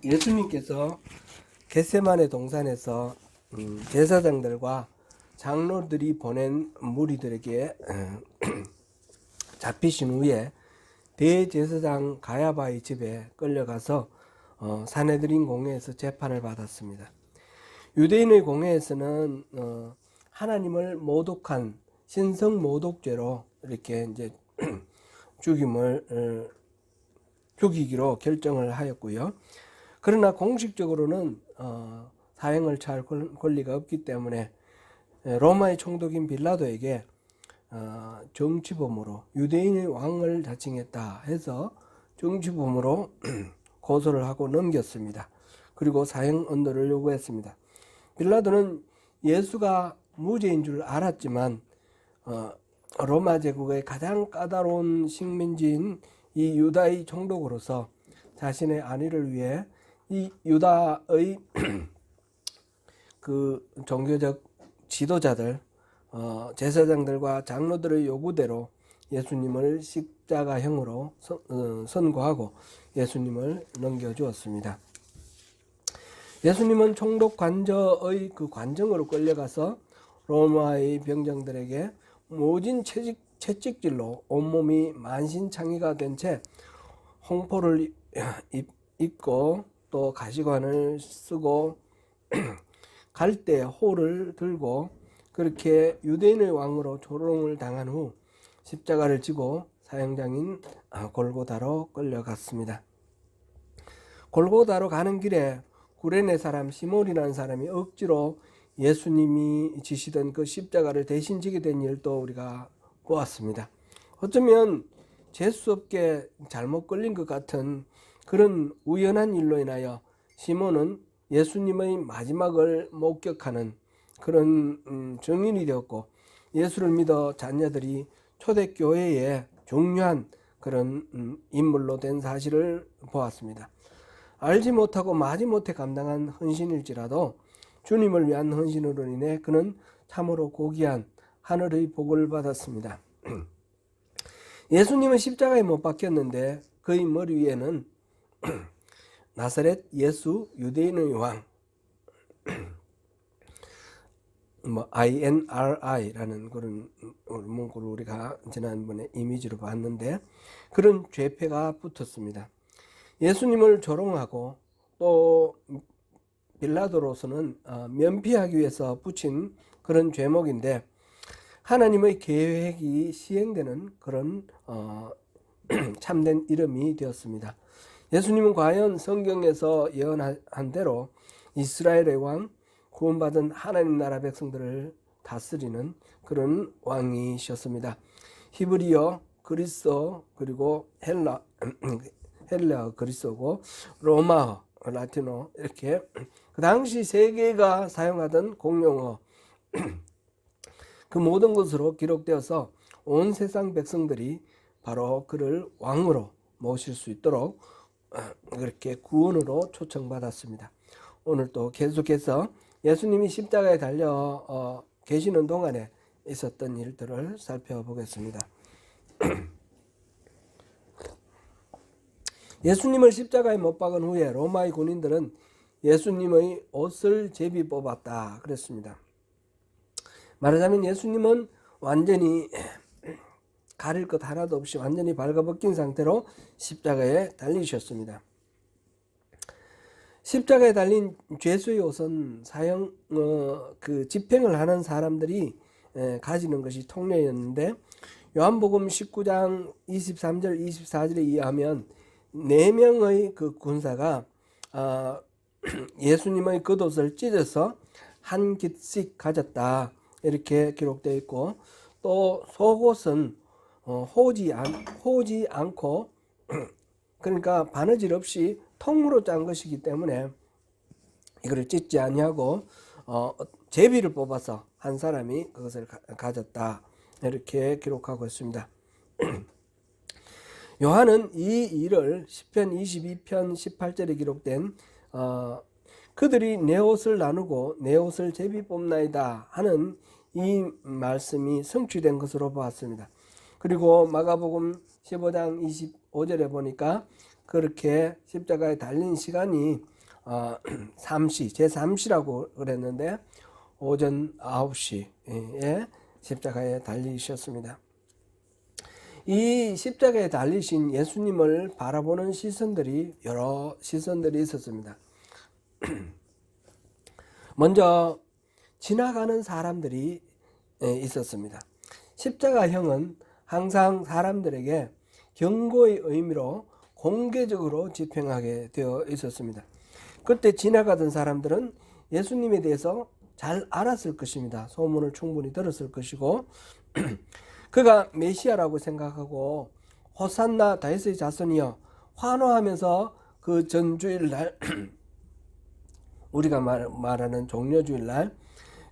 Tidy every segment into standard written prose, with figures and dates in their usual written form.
예수님께서 겟세마네 동산에서 제사장들과 장로들이 보낸 무리들에게 잡히신 후에 대제사장 가야바의 집에 끌려가서 산헤드린 공회에서 재판을 받았습니다. 유대인의 공회에서는 하나님을 모독한 신성 모독죄로 이렇게 이제 죽이기로 결정을 하였고요. 그러나 공식적으로는 사형을 처할 권리가 없기 때문에 로마의 총독인 빌라도에게 정치범으로 유대인의 왕을 자칭했다 해서 정치범으로 고소를 하고 넘겼습니다. 그리고 사형 언도를 요구했습니다. 빌라도는 예수가 무죄인 줄 알았지만 로마 제국의 가장 까다로운 식민지인 이 유다의 총독으로서 자신의 안위를 위해 이 유다의 그 종교적 지도자들, 제사장들과 장로들의 요구대로 예수님을 십자가형으로 선고하고 예수님을 넘겨주었습니다. 예수님은 총독 관저의 그 관정으로 끌려가서 로마의 병정들에게 모진 채찍질로 온몸이 만신창이가 된 채 홍포를 입고 또 가시관을 쓰고 갈대 호를 들고 그렇게 유대인의 왕으로 조롱을 당한 후 십자가를 지고 사형장인 골고다로 끌려갔습니다. 골고다로 가는 길에 구레네 사람 시몬이라는 사람이 억지로 예수님이 지시던 그 십자가를 대신 지게 된 일도 우리가 보았습니다. 어쩌면 재수 없게 잘못 걸린 것 같은 그런 우연한 일로 인하여 시몬은 예수님의 마지막을 목격하는 그런 증인이 되었고, 예수를 믿어 자녀들이 초대교회의 중요한 그런 인물로 된 사실을 보았습니다. 알지 못하고 마지못해 감당한 헌신일지라도 주님을 위한 헌신으로 인해 그는 참으로 고귀한 하늘의 복을 받았습니다. 예수님은 십자가에 못 박혔는데 그의 머리 위에는 나사렛 예수 유대인의 왕 INRI라는 그런 문구를 우리가 지난번에 이미지로 봤는데 그런 죄패가 붙었습니다. 예수님을 조롱하고 또 빌라도로서는 면피하기 위해서 붙인 그런 죄목인데 하나님의 계획이 시행되는 그런 참된 이름이 되었습니다. 예수님은 과연 성경에서 예언한 대로 이스라엘의 왕, 구원받은 하나님 나라 백성들을 다스리는 그런 왕이셨습니다. 히브리어, 그리스어, 그리고 헬라 그리스어고 로마어, 라틴어 이렇게 그 당시 세계가 사용하던 공용어 그 모든 것으로 기록되어서 온 세상 백성들이 바로 그를 왕으로 모실 수 있도록 그렇게 구원으로 초청받았습니다. 오늘 또 계속해서 예수님이 십자가에 달려 계시는 동안에 있었던 일들을 살펴보겠습니다. 예수님을 십자가에 못 박은 후에 로마의 군인들은 예수님의 옷을 제비 뽑았다 그랬습니다. 말하자면 예수님은 완전히 가릴 것 하나도 없이 완전히 발가벗긴 상태로 십자가에 달리셨습니다. 십자가에 달린 죄수의 옷은 사형 그 집행을 하는 사람들이 가지는 것이 통례였는데 요한복음 19장 23절 24절에 의하면 4명의 그 군사가 예수님의 겉옷을 찢어서 한 깃씩 가졌다 이렇게 기록되어 있고 또 속옷은 호지 않고 그러니까 바느질 없이 통으로 짠 것이기 때문에 이거를 찢지 아니하고 제비를 뽑아서 한 사람이 그것을 가졌다 이렇게 기록하고 있습니다. 요한은 이 일을 시편 22편 18절에 기록된 그들이 내 옷을 나누고 내 옷을 제비 뽑나이다 하는 이 말씀이 성취된 것으로 보았습니다. 그리고 마가복음 15장 25절에 보니까 그렇게 십자가에 달린 시간이 제3시라고 그랬는데 오전 9시에 십자가에 달리셨습니다. 이 십자가에 달리신 예수님을 바라보는 시선들이 여러 시선들이 있었습니다. 먼저 지나가는 사람들이 있었습니다. 십자가형은 항상 사람들에게 경고의 의미로 공개적으로 집행하게 되어 있었습니다. 그때 지나가던 사람들은 예수님에 대해서 잘 알았을 것입니다. 소문을 충분히 들었을 것이고 그가 메시아라고 생각하고 호산나 다윗의 자손이여 환호하면서 그 전주일날 우리가 말하는 종려주일날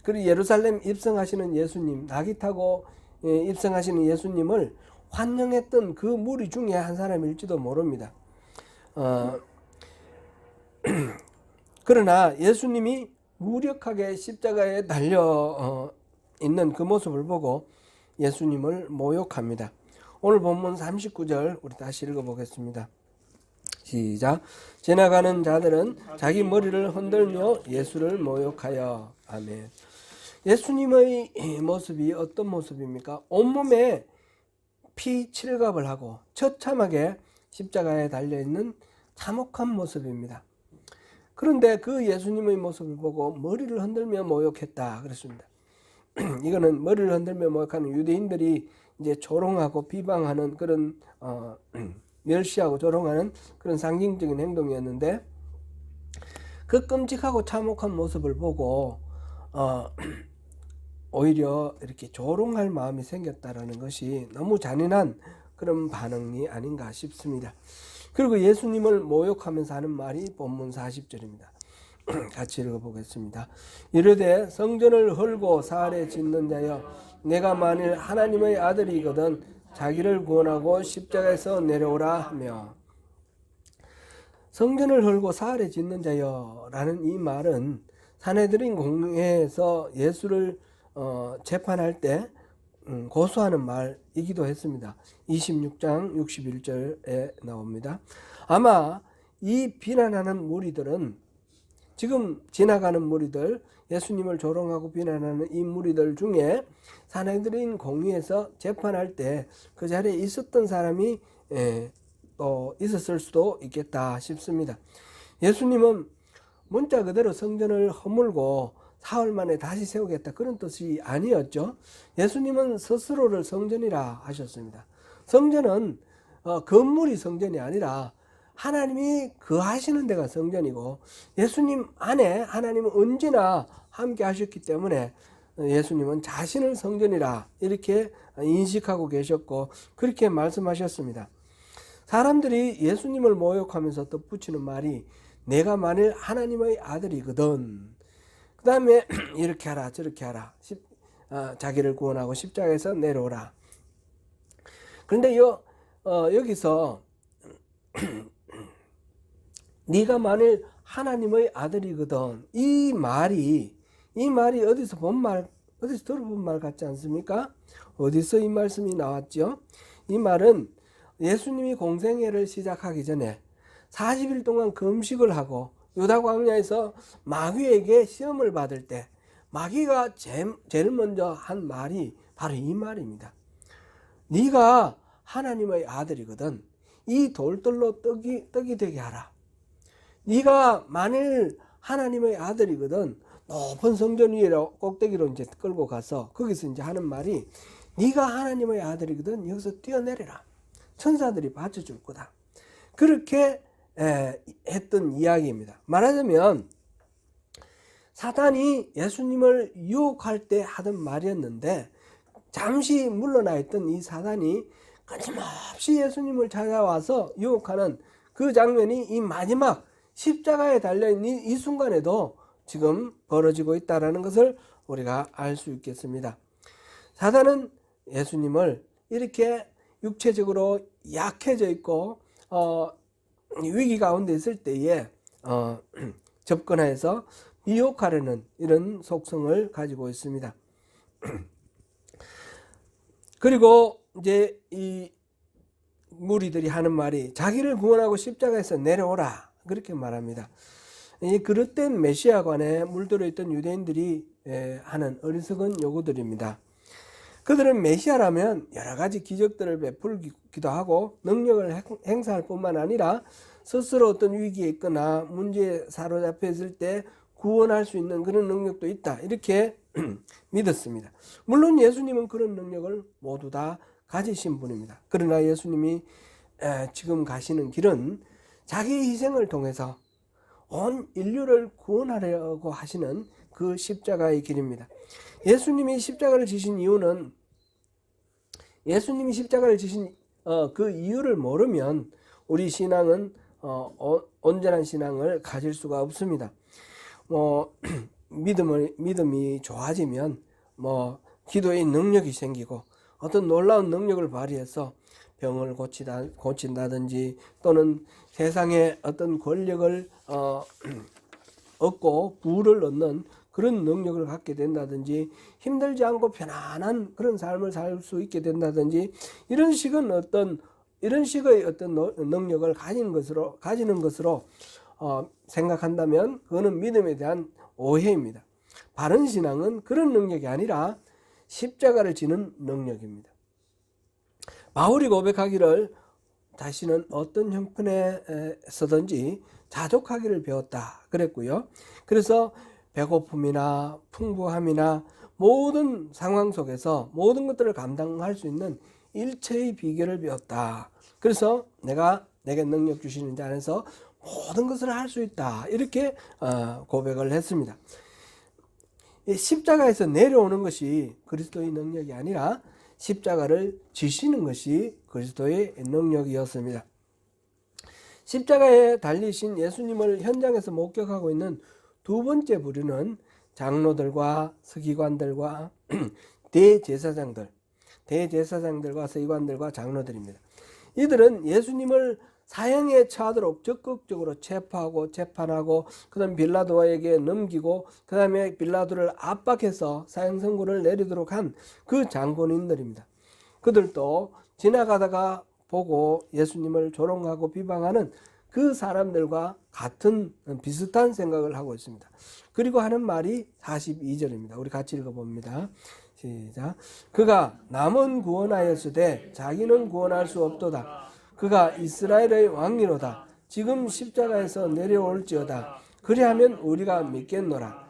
그리고 예루살렘 입성하시는 예수님, 낙이 타고 입성하시는 예수님을 환영했던 그 무리 중에 한 사람일지도 모릅니다. 그러나 예수님이 무력하게 십자가에 달려 있는 그 모습을 보고 예수님을 모욕합니다. 오늘 본문 39절 우리 다시 읽어보겠습니다. 시작. 지나가는 자들은 자기 머리를 흔들며 예수를 모욕하여. 아멘. 예수님의 모습이 어떤 모습입니까? 온몸에 피 칠갑을 하고 처참하게 십자가에 달려있는 참혹한 모습입니다. 그런데 그 예수님의 모습을 보고 머리를 흔들며 모욕했다 그랬습니다. 이거는 머리를 흔들며 모욕하는 유대인들이 이제 조롱하고 비방하는 그런 멸시하고 조롱하는 그런 상징적인 행동이었는데 그 끔찍하고 참혹한 모습을 보고 오히려 이렇게 조롱할 마음이 생겼다라는 것이 너무 잔인한 그런 반응이 아닌가 싶습니다. 그리고 예수님을 모욕하면서 하는 말이 본문 40절입니다. 같이 읽어보겠습니다. 이르되 성전을 헐고 사흘에 짓는 자여 내가 만일 하나님의 아들이거든 자기를 구원하고 십자가에서 내려오라 하며. 성전을 헐고 사흘에 짓는 자여 라는 이 말은 산헤드린 공회에서 예수를 재판할 때 고소하는 말이기도 했습니다. 26장 61절에 나옵니다. 아마 이 비난하는 무리들은 지금 지나가는 무리들, 예수님을 조롱하고 비난하는 이 무리들 중에 산헤드린 공회에서 재판할 때 그 자리에 있었던 사람이 또 있었을 수도 있겠다 싶습니다. 예수님은 문자 그대로 성전을 허물고 사흘 만에 다시 세우겠다 그런 뜻이 아니었죠. 예수님은 스스로를 성전이라 하셨습니다. 성전은 건물이 성전이 아니라 하나님이 거하시는 데가 성전이고 예수님 안에 하나님은 언제나 함께 하셨기 때문에 예수님은 자신을 성전이라 이렇게 인식하고 계셨고 그렇게 말씀하셨습니다. 사람들이 예수님을 모욕하면서 덧붙이는 말이 내가 만일 하나님의 아들이거든 그 다음에 이렇게 하라 저렇게 하라 자기를 구원하고 십자가에서 내려오라. 그런데 여기서 네가 만일 하나님의 아들이거든 이 말이 어디서 들어본 말 같지 않습니까? 어디서 이 말씀이 나왔죠? 이 말은 예수님이 공생애를 시작하기 전에 40일 동안 금식을 하고 유다 광야에서 마귀에게 시험을 받을 때 마귀가 제일 먼저 한 말이 바로 이 말입니다. 네가 하나님의 아들이거든 이 돌들로 떡이 되게 하라. 네가 만일 하나님의 아들이거든 높은 성전 위로 꼭대기로 이제 끌고 가서 거기서 이제 하는 말이 네가 하나님의 아들이거든 여기서 뛰어내려라. 천사들이 받쳐줄 거다. 그렇게 했던 이야기입니다. 말하자면 사단이 예수님을 유혹할 때 하던 말이었는데 잠시 물러나 있던 이 사단이 끊임없이 예수님을 찾아와서 유혹하는 그 장면이 이 마지막 십자가에 달려있는 이 순간에도 지금 벌어지고 있다는 것을 우리가 알 수 있겠습니다. 사단은 예수님을 이렇게 육체적으로 약해져 있고 위기 가운데 있을 때에 접근해서 미혹하려는 이런 속성을 가지고 있습니다. 그리고 이제 무리들이 하는 말이 자기를 구원하고 십자가에서 내려오라 그렇게 말합니다. 이 그릇된 메시아관에 물들어 있던 유대인들이 하는 어리석은 요구들입니다. 그들은 메시아라면 여러 가지 기적들을 베풀기도 하고 능력을 행사할 뿐만 아니라 스스로 어떤 위기에 있거나 문제에 사로잡혀 있을 때 구원할 수 있는 그런 능력도 있다 이렇게 믿었습니다. 물론 예수님은 그런 능력을 모두 다 가지신 분입니다. 그러나 예수님이 지금 가시는 길은 자기 희생을 통해서 온 인류를 구원하려고 하시는 그 십자가의 길입니다. 예수님이 십자가를 지신 이유는 예수님이 십자가를 지신 그 이유를 모르면 우리 신앙은 온전한 신앙을 가질 수가 없습니다. 믿음이 좋아지면 기도의 능력이 생기고 어떤 놀라운 능력을 발휘해서 병을 고친다든지 또는 세상에 어떤 권력을 얻고 부를 얻는 그런 능력을 갖게 된다든지 힘들지 않고 편안한 그런 삶을 살 수 있게 된다든지 이런 식의 어떤 능력을 가지는 것으로 생각한다면 그거는 믿음에 대한 오해입니다. 바른 신앙은 그런 능력이 아니라 십자가를 지는 능력입니다. 바울이 고백하기를 자신은 어떤 형편에서든지 자족하기를 배웠다 그랬고요. 그래서 배고픔이나 풍부함이나 모든 상황 속에서 모든 것들을 감당할 수 있는 일체의 비결을 배웠다. 그래서 내게 능력 주시는 자 안에서 모든 것을 할 수 있다. 이렇게 고백을 했습니다. 십자가에서 내려오는 것이 그리스도의 능력이 아니라 십자가를 지시는 것이 그리스도의 능력이었습니다. 십자가에 달리신 예수님을 현장에서 목격하고 있는 두 번째 부류는 장로들과 서기관들과 대제사장들과 서기관들과 장로들입니다. 이들은 예수님을 사형에 처하도록 적극적으로 체포하고 재판하고 그다음 빌라도에게 넘기고 그다음에 빌라도를 압박해서 사형 선고를 내리도록 한 그 장본인들입니다. 그들도 지나가다가 보고 예수님을 조롱하고 비방하는 그 사람들과 같은 비슷한 생각을 하고 있습니다. 그리고 하는 말이 42절입니다. 우리 같이 읽어봅니다. 시작. 그가 남은 구원하였으되 자기는 구원할 수 없도다. 그가 이스라엘의 왕이로다. 지금 십자가에서 내려올지어다. 그리하면 우리가 믿겠노라.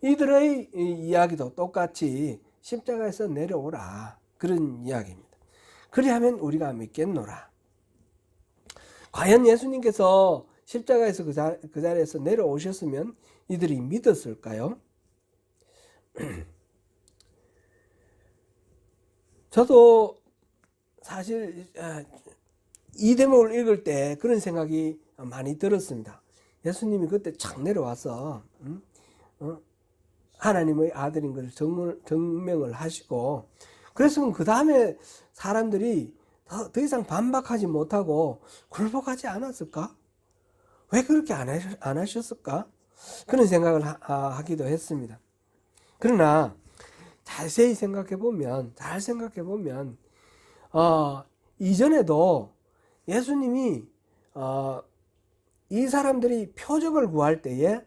이들의 이야기도 똑같이 십자가에서 내려오라. 그런 이야기입니다. 그리하면 우리가 믿겠노라. 과연 예수님께서 십자가에서 그 자리에서 내려오셨으면 이들이 믿었을까요? 저도 사실 이 대목을 읽을 때 그런 생각이 많이 들었습니다. 예수님이 그때 착 내려와서 하나님의 아들인 것을 증명을 하시고 그래서 그 다음에 사람들이 더 이상 반박하지 못하고 굴복하지 않았을까? 왜 그렇게 안 하셨을까? 그런 생각을 하기도 했습니다. 그러나 자세히 생각해보면 이전에도 예수님이 이 사람들이 표적을 구할 때에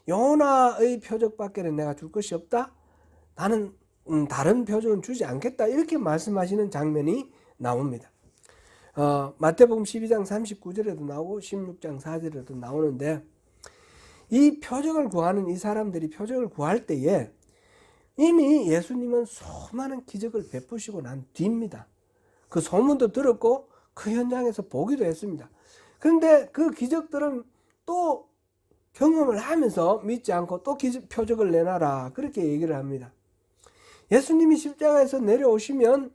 요나의 표적밖에는 내가 줄 것이 없다. 나는 다른 표적은 주지 않겠다. 이렇게 말씀하시는 장면이 나옵니다. 마태복음 12장 39절에도 나오고 16장 4절에도 나오는데 이 표적을 구하는 이 사람들이 표적을 구할 때에 이미 예수님은 수많은 기적을 베푸시고 난 뒤입니다. 그 소문도 들었고 그 현장에서 보기도 했습니다. 그런데 그 기적들은 또 경험을 하면서 믿지 않고 또 표적을 내놔라 그렇게 얘기를 합니다. 예수님이 십자가에서 내려오시면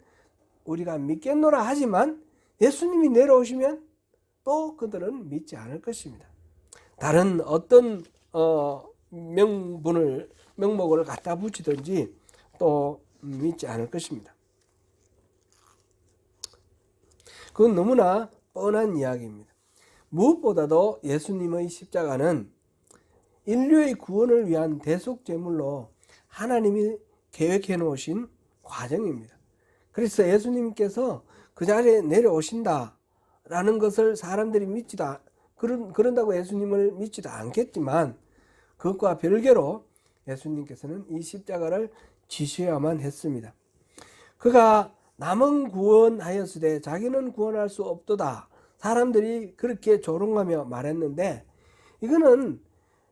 우리가 믿겠노라 하지만 예수님이 내려오시면 또 그들은 믿지 않을 것입니다. 다른 어떤 명목을 갖다 붙이든지 또 믿지 않을 것입니다. 그건 너무나 뻔한 이야기입니다. 무엇보다도 예수님의 십자가는 인류의 구원을 위한 대속제물로 하나님이 계획해 놓으신 과정입니다. 그래서 예수님께서 그 자리에 내려오신다라는 것을 사람들이 그런다고 예수님을 믿지도 않겠지만, 그것과 별개로 예수님께서는 이 십자가를 지셔야만 했습니다. 그가 남은 구원하였으되 자기는 구원할 수 없도다. 사람들이 그렇게 조롱하며 말했는데, 이거는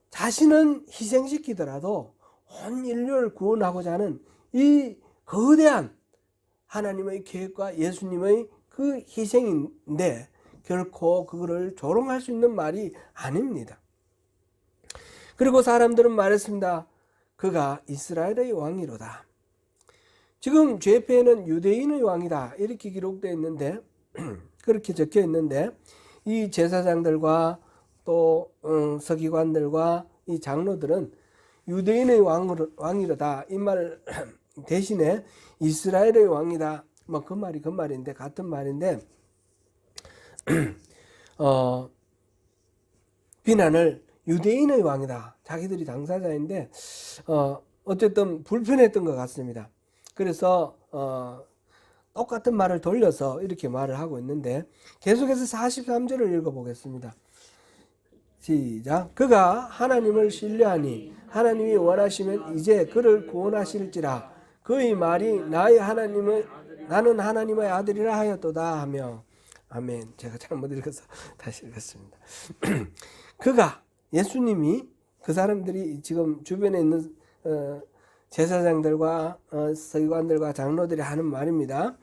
자신은 희생시키더라도 온 인류를 구원하고자 하는 이 거대한 하나님의 계획과 예수님의 그 희생인데, 결코 그거를 조롱할 수 있는 말이 아닙니다. 그리고 사람들은 말했습니다. 그가 이스라엘의 왕이로다. 지금 죄패에는 유대인의 왕이다 이렇게 기록되어 있는데, 그렇게 적혀 있는데, 이 제사장들과 또 서기관들과 이 장로들은 유대인의 왕이로다 이 말 대신에 이스라엘의 왕이다, 뭐 그 말인데 같은 말인데 비난을 유대인의 왕이다, 자기들이 당사자인데 어쨌든 불편했던 것 같습니다. 그래서 똑같은 말을 돌려서 이렇게 말을 하고 있는데, 계속해서 43절을 읽어보겠습니다. 시작. 그가 하나님을 신뢰하니 하나님이 원하시면 이제 그를 구원하실지라. 그의 말이 나는 하나님의 아들이라 하였도다 하며. 아멘. 제가 잘못 읽어서 다시 읽었습니다. 그가, 예수님이, 그 사람들이 지금 주변에 있는 제사장들과 서기관들과 장로들이 하는 말입니다.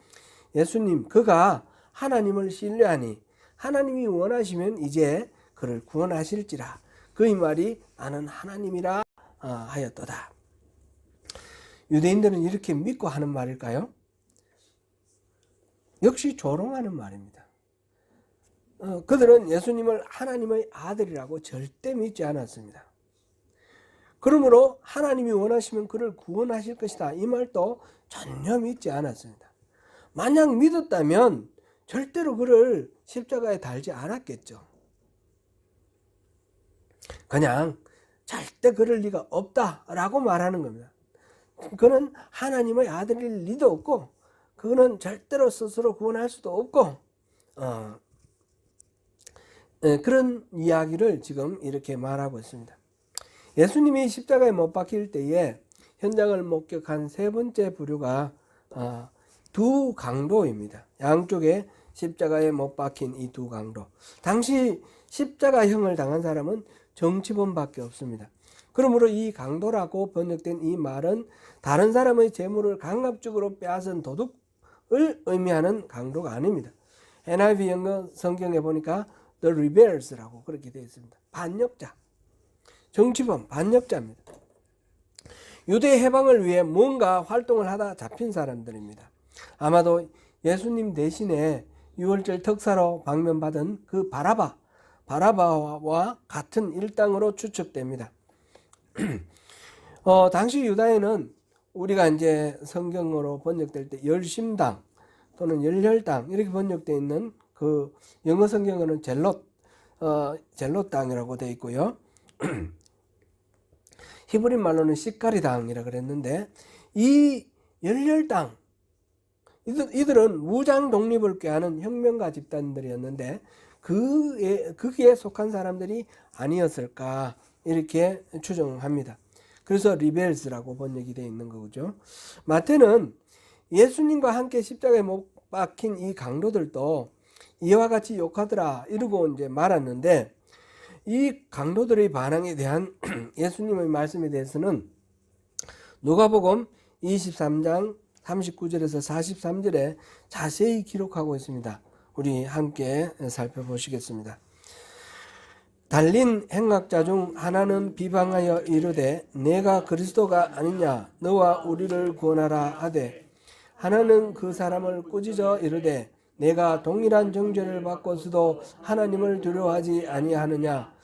예수님, 그가 하나님을 신뢰하니 하나님이 원하시면 이제 그를 구원하실지라. 그의 말이 나는 하나님이라 하였도다. 유대인들은 이렇게 믿고 하는 말일까요? 역시 조롱하는 말입니다. 그들은 예수님을 하나님의 아들이라고 절대 믿지 않았습니다. 그러므로 하나님이 원하시면 그를 구원하실 것이다 이 말도 전혀 믿지 않았습니다. 만약 믿었다면 절대로 그를 십자가에 달지 않았겠죠. 그냥 절대 그럴 리가 없다라고 말하는 겁니다. 그는 하나님의 아들일 리도 없고, 그는 절대로 스스로 구원할 수도 없고, 그런 이야기를 지금 이렇게 말하고 있습니다. 예수님이 십자가에 못 박힐 때에 현장을 목격한 세 번째 부류가 두 강도입니다. 양쪽에 십자가에 못 박힌 이 두 강도. 당시 십자가형을 당한 사람은 정치범밖에 없습니다. 그러므로 이 강도라고 번역된 이 말은 다른 사람의 재물을 강압적으로 빼앗은 도둑을 의미하는 강도가 아닙니다. NIV 영어 성경에 보니까 The Rebels라고 그렇게 되어 있습니다. 반역자, 정치범, 반역자입니다. 유대 해방을 위해 뭔가 활동을 하다 잡힌 사람들입니다. 아마도 예수님 대신에 유월절 특사로 방면받은 그 바라바와 같은 일당으로 추측됩니다. 당시 유다에는 우리가 이제 성경으로 번역될 때 열심당 또는 열혈당 이렇게 번역되어 있는 그 영어 성경에는 젤롯당이라고 되어 있고요. 히브리 말로는 시카리당이라 그랬는데, 이 열혈당 이들은 무장 독립을 꾀하는 혁명가 집단들이었는데 거기에 속한 사람들이 아니었을까 이렇게 추정합니다. 그래서 리벨스라고 번역이 되어 있는 거죠. 마태는 예수님과 함께 십자가에 못 박힌 이 강도들도 이와 같이 욕하더라 이러고 이제 말았는데, 이 강도들의 반응에 대한 예수님의 말씀에 대해서는 누가복음 23장 39절에서 43절에 자세히 기록하고 있습니다. 우리 함께 살펴보시겠습니다. 달린 행악자 중 하나는 비방하여 이르되 내가 그리스도가 아니냐 너와 우리를 구원하라 하되, 하나는 그 사람을 꾸짖어 이르되 내가 동일한 정죄를 받고서도 하나님을 두려워하지 아니하느냐.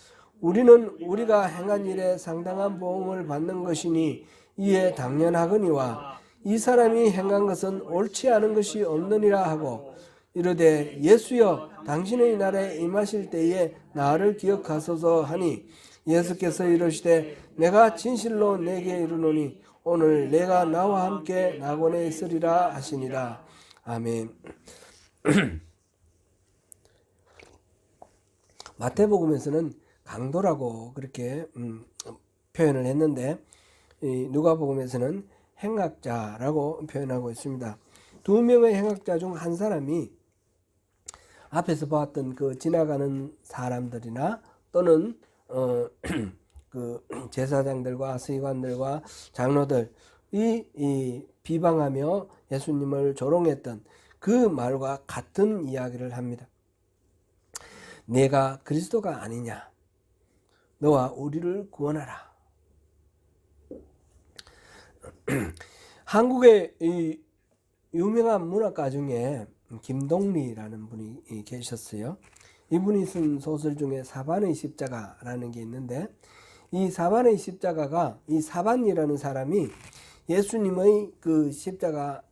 우리는 우리가 행한 일에 상당한 보응을 받는 것이니 이에 당연하거니와 이 사람이 행한 것은 옳지 않은 것이 없느니라 하고 이르되 예수여 당신의 나라에 임하실 때에 나를 기억하소서 하니, 예수께서 이르시되 내가 진실로 내게 이르노니 오늘 내가 나와 함께 낙원에 있으리라 하시니라. 아멘. 마태복음에서는 강도라고 그렇게 표현을 했는데 누가복음에서는 행악자라고 표현하고 있습니다. 두 명의 행악자 중 한 사람이 앞에서 보았던 그 지나가는 사람들이나 또는 그 제사장들과 서기관들과 장로들이 비방하며 예수님을 조롱했던 그 말과 같은 이야기를 합니다. 내가 그리스도가 아니냐? 너와 우리를 구원하라. 한국의 이 유명한 문학가 중에 김동리라는 분이 계셨어요. 이분이 쓴 소설 중에 사반의 십자가라는 게 있는데, 이 사반의 십자가가, 이 사반이라는 사람이 예수님의 그 십자가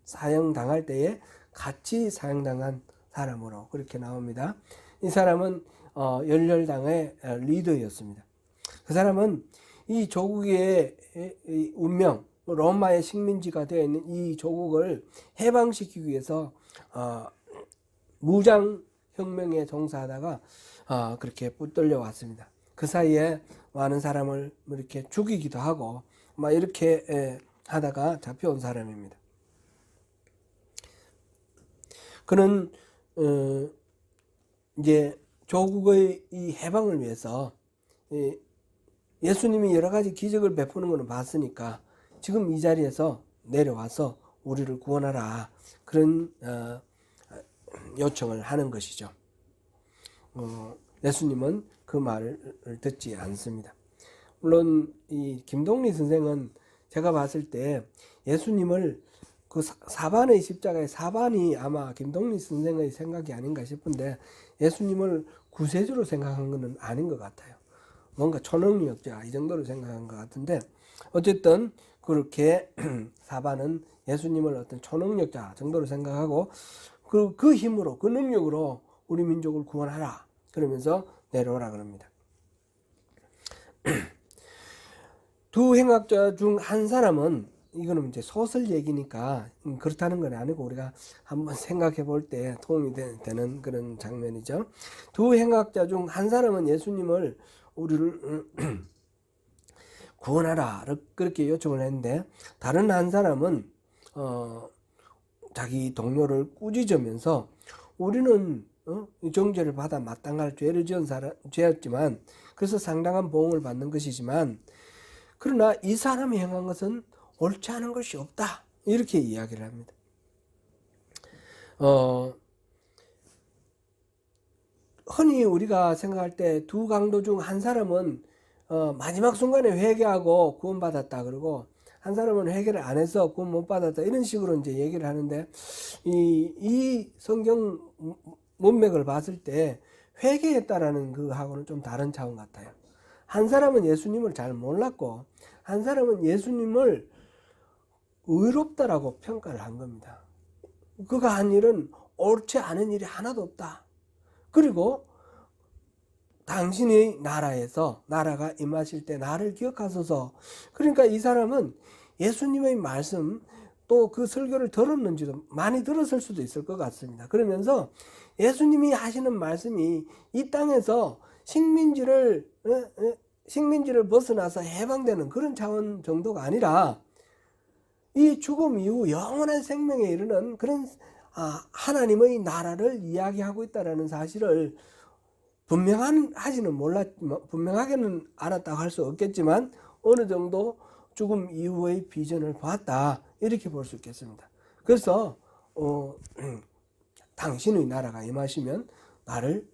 사형당할 때에 같이 사형당한 사람으로 그렇게 나옵니다. 이 사람은 열렬당의 리더였습니다. 그 사람은 이 조국의 운명, 로마의 식민지가 되어 있는 이 조국을 해방시키기 위해서 무장혁명에 종사하다가 그렇게 붙들려 왔습니다. 그 사이에 많은 사람을 이렇게 죽이기도 하고 막 이렇게 하다가 잡혀온 사람입니다. 그는 이제 조국의 이 해방을 위해서 예수님이 여러 가지 기적을 베푸는 것을 봤으니까 지금 이 자리에서 내려와서 우리를 구원하라, 그런 요청을 하는 것이죠. 예수님은 그 말을 듣지 않습니다. 물론 이 김동리 선생은 제가 봤을 때 예수님을 그 사반의 십자가의 사반이 아마 김동리 선생의 생각이 아닌가 싶은데 예수님을 구세주로 생각한 것은 아닌 것 같아요. 뭔가 초능력자 이 정도로 생각한 것 같은데, 어쨌든 그렇게 사반은 예수님을 어떤 초능력자 정도로 생각하고 그 힘으로, 그 능력으로 우리 민족을 구원하라 그러면서 내려오라 그럽니다. 두 행악자 중 한 사람은, 이거는 이제 소설 얘기니까 그렇다는 건 아니고 우리가 한번 생각해 볼 때 도움이 되는 그런 장면이죠. 두 행악자 중 한 사람은 예수님을 우리를 구원하라 그렇게 요청을 했는데, 다른 한 사람은 자기 동료를 꾸짖으면서 우리는 정죄를 받아 마땅할 죄를 지은 죄였지만 그래서 상당한 보응을 받는 것이지만 그러나 이 사람이 행한 것은 옳지 않은 것이 없다, 이렇게 이야기를 합니다. 흔히 우리가 생각할 때 두 강도 중 한 사람은 마지막 순간에 회개하고 구원받았다, 그러고 한 사람은 회개를 안 해서 구원 못 받았다, 이런 식으로 이제 얘기를 하는데, 이 성경 문맥을 봤을 때 회개했다라는 그하고는 좀 다른 차원 같아요. 한 사람은 예수님을 잘 몰랐고 한 사람은 예수님을 의롭다라고 평가를 한 겁니다. 그가 한 일은 옳지 않은 일이 하나도 없다. 그리고 당신의 나라가 임하실 때 나를 기억하소서. 그러니까 이 사람은 예수님의 말씀 또 그 설교를 들었는지도 많이 들었을 수도 있을 것 같습니다. 그러면서 예수님이 하시는 말씀이 이 땅에서 식민지를 벗어나서 해방되는 그런 차원 정도가 아니라 이 죽음 이후 영원한 생명에 이르는 그런 하나님의 나라를 이야기하고 있다는 사실을 분명하게는 알았다고 할 수 없겠지만 어느 정도 죽음 이후의 비전을 보았다, 이렇게 볼 수 있겠습니다. 그래서 당신의 나라가 임하시면 나를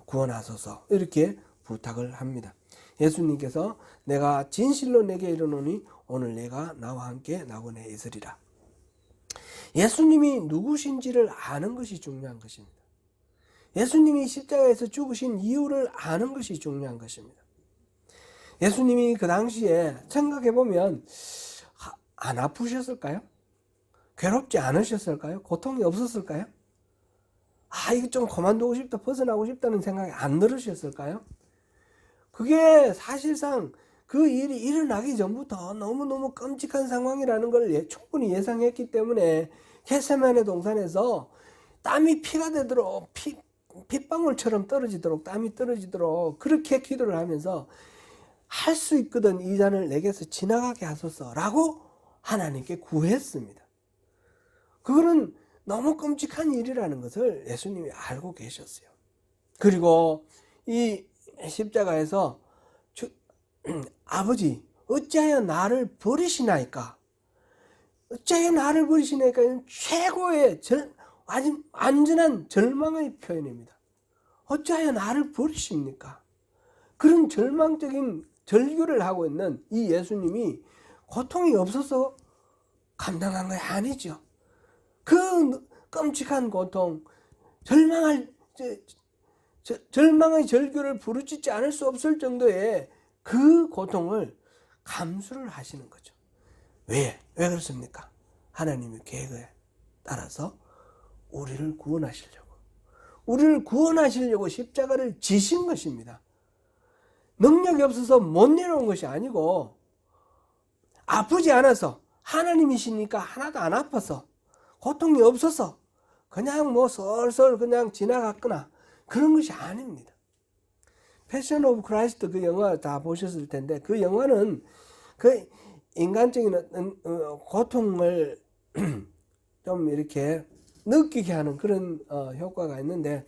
구원하소서, 이렇게 부탁을 합니다. 예수님께서 내가 진실로 내게 이르노니 오늘 내가 나와 함께 낙원에 있으리라. 예수님이 누구신지를 아는 것이 중요한 것입니다. 예수님이 십자가에서 죽으신 이유를 아는 것이 중요한 것입니다. 예수님이 그 당시에 생각해보면 안 아프셨을까요? 괴롭지 않으셨을까요? 고통이 없었을까요? 이거 좀 그만두고 싶다, 벗어나고 싶다는 생각이 안 들으셨을까요? 그게 사실상 그 일이 일어나기 전부터 너무너무 끔찍한 상황이라는 걸 충분히 예상했기 때문에 겟세마네 동산에서 땀이 피가 되도록 핏방울처럼 떨어지도록 땀이 떨어지도록 그렇게 기도를 하면서 할 수 있거든 이 잔을 내게서 지나가게 하소서라고 하나님께 구했습니다. 그거는 너무 끔찍한 일이라는 것을 예수님이 알고 계셨어요. 그리고 이 십자가에서 아버지 어찌하여 나를 버리시나이까? 어찌하여 나를 버리시나이까? 최고의 아주 완전한 절망의 표현입니다. 어찌하여 나를 버리십니까? 그런 절망적인 절규를 하고 있는 이 예수님이 고통이 없어서 감당한 게 아니죠. 그 끔찍한 고통, 절망의 절규를 부르짖지 않을 수 없을 정도의 그 고통을 감수를 하시는 거죠. 왜 그렇습니까? 하나님의 계획에 따라서 우리를 구원하시려고 십자가를 지신 것입니다. 능력이 없어서 못 내려온 것이 아니고 아프지 않아서 하나님이시니까 하나도 안 아파서 고통이 없어서 그냥 설설 그냥 지나갔거나 그런 것이 아닙니다. 패션 오브 크라이스트 그 영화 다 보셨을 텐데 그 영화는 그 인간적인 고통을 좀 이렇게 느끼게 하는 그런 효과가 있는데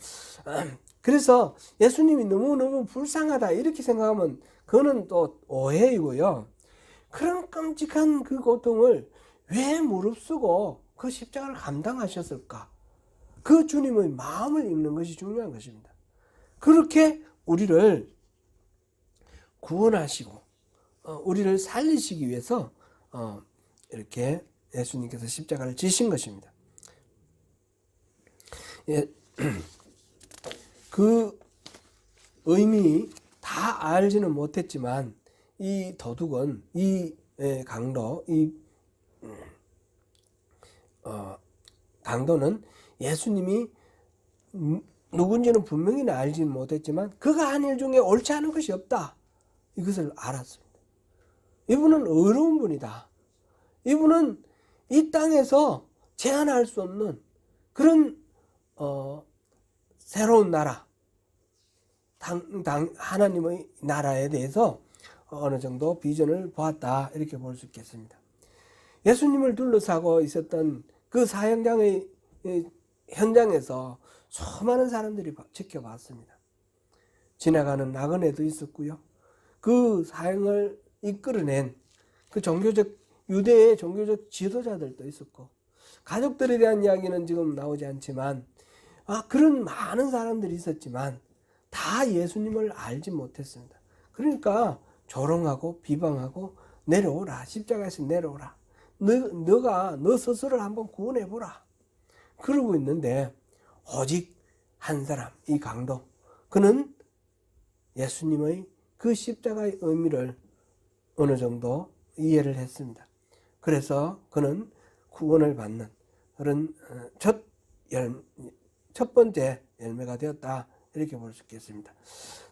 그래서 예수님이 너무너무 불쌍하다 이렇게 생각하면 그거는 또 오해이고요. 그런 끔찍한 그 고통을 왜 무릅쓰고 그 십자가를 감당하셨을까? 그 주님의 마음을 읽는 것이 중요한 것입니다. 그렇게 우리를 구원하시고 우리를 살리시기 위해서 이렇게 예수님께서 십자가를 지신 것입니다. 그 의미 다 알지는 못했지만 이 도둑은 이 강도 강도는 예수님이 누군지는 분명히 알지는 못했지만 그가 한 일 중에 옳지 않은 것이 없다 이것을 알았습니다. 이분은 의로운 분이다. 이분은 이 땅에서 제한할 수 없는 그런 새로운 나라 하나님의 나라에 대해서 어느 정도 비전을 보았다 이렇게 볼 수 있겠습니다. 예수님을 둘러싸고 있었던 그 사형장의 현장에서 수많은 사람들이 지켜봤습니다. 지나가는 나그네도 있었고요. 그 사형을 이끌어낸 그 유대의 종교적 지도자들도 있었고 가족들에 대한 이야기는 지금 나오지 않지만 그런 많은 사람들이 있었지만 다 예수님을 알지 못했습니다. 그러니까 조롱하고 비방하고 내려오라. 십자가에서 내려오라. 너 스스로를 한번 구원해보라. 그러고 있는데 오직 한 사람, 이 강도. 그는 예수님의 그 십자가의 의미를 어느 정도 이해를 했습니다. 그래서 그는 구원을 받는 그런 첫 번째 열매가 되었다. 이렇게 볼 수 있겠습니다.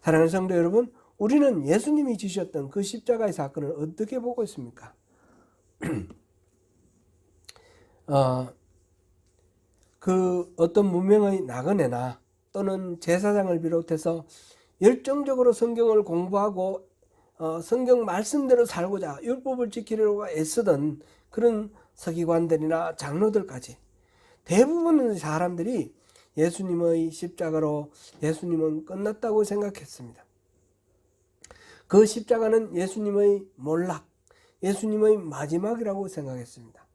사랑하는 성도 여러분, 우리는 예수님이 지셨던 그 십자가의 사건을 어떻게 보고 있습니까? 그 어떤 무명의 나그네나 또는 제사장을 비롯해서 열정적으로 성경을 공부하고 성경 말씀대로 살고자 율법을 지키려고 애쓰던 그런 서기관들이나 장로들까지 대부분의 사람들이 예수님의 십자가로 예수님은 끝났다고 생각했습니다. 그 십자가는 예수님의 몰락, 예수님의 마지막이라고 생각했습니다.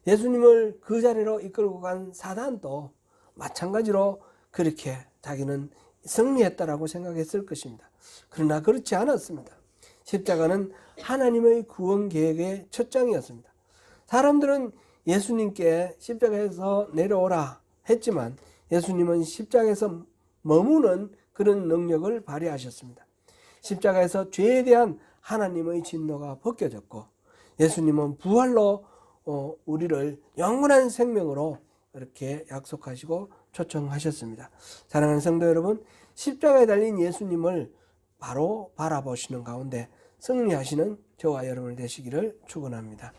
예수님을 그 자리로 이끌고 간 사단도 마찬가지로 그렇게 자기는 승리했다라고 생각했을 것입니다. 그러나 그렇지 않았습니다. 십자가는 하나님의 구원 계획의 첫 장이었습니다. 사람들은 예수님께 십자가에서 내려오라 했지만 예수님은 십자가에서 머무는 그런 능력을 발휘하셨습니다. 십자가에서 죄에 대한 하나님의 진노가 벗겨졌고 예수님은 부활로 우리를 영원한 생명으로 이렇게 약속하시고 초청하셨습니다. 사랑하는 성도 여러분, 십자가에 달린 예수님을 바로 바라보시는 가운데 승리하시는 저와 여러분 되시기를 축원합니다.